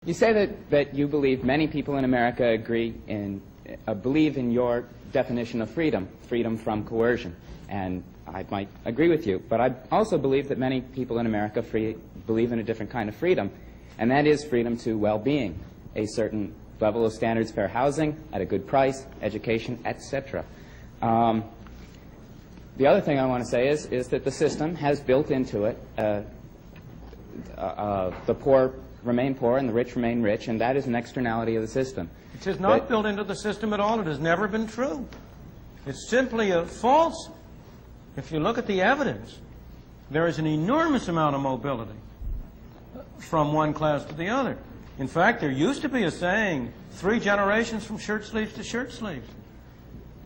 You say that you believe many people in America believe in your definition of freedom, freedom from coercion. And I might agree with you, but I also believe that many people in America believe in a different kind of freedom, and that is freedom to well-being, a certain level of standards, fair housing, at a good price, education, etc. The other thing I want to say is that the system has built into it the poor remain poor and the rich remain rich, and that is an externality of the system. It is not built into the system at all. It has never been true. It's simply a false. If you look at the evidence, there is an enormous amount of mobility from one class to the other. In fact, there used to be a saying, 3 generations from shirt sleeves to shirt sleeves,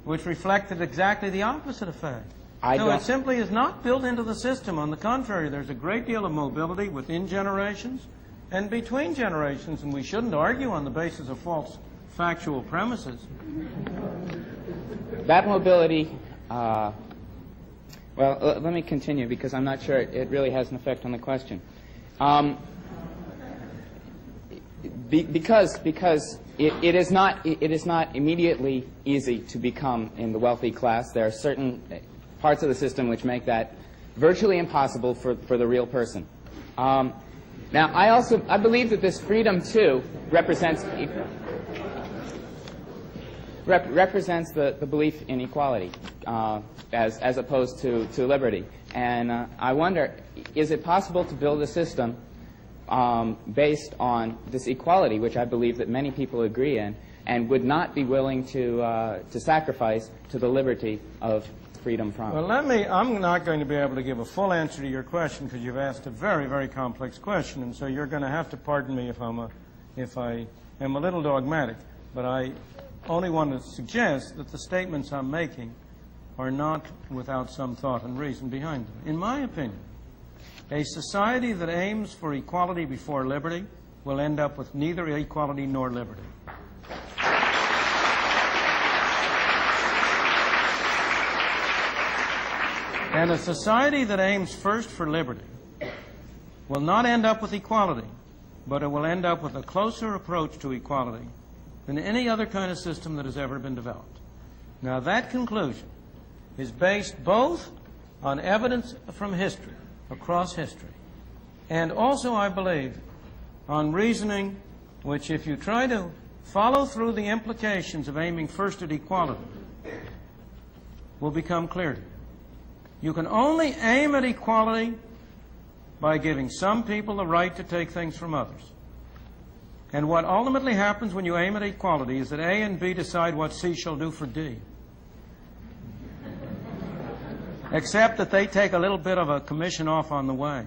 which reflected exactly the opposite effect. No, it simply is not built into the system. On the contrary, there's a great deal of mobility within generations and between generations, and we shouldn't argue on the basis of false factual premises. That mobility, well, let me continue because I'm not sure it really has an effect on the question. Because it is not immediately easy to become in the wealthy class. There are certain parts of the system which make that virtually impossible for the real person. Now, I believe that this freedom too represents the belief in equality as opposed to liberty. And I wonder, is it possible to build a system based on this equality, which I believe that many people agree in, and would not be willing to sacrifice to the liberty of freedom from? Well, I'm not going to be able to give a full answer to your question because you've asked a very, very complex question, and so you're going to have to pardon me if I am a little dogmatic. But I only want to suggest that the statements I'm making are not without some thought and reason behind them. In my opinion, a society that aims for equality before liberty will end up with neither equality nor liberty. And a society that aims first for liberty will not end up with equality, but it will end up with a closer approach to equality than any other kind of system that has ever been developed. Now, that conclusion is based both on evidence from history, across history, and also, I believe, on reasoning which, if you try to follow through the implications of aiming first at equality, will become clear to you. You can only aim at equality by giving some people the right to take things from others. And what ultimately happens when you aim at equality is that A and B decide what C shall do for D. Except that they take a little bit of a commission off on the way.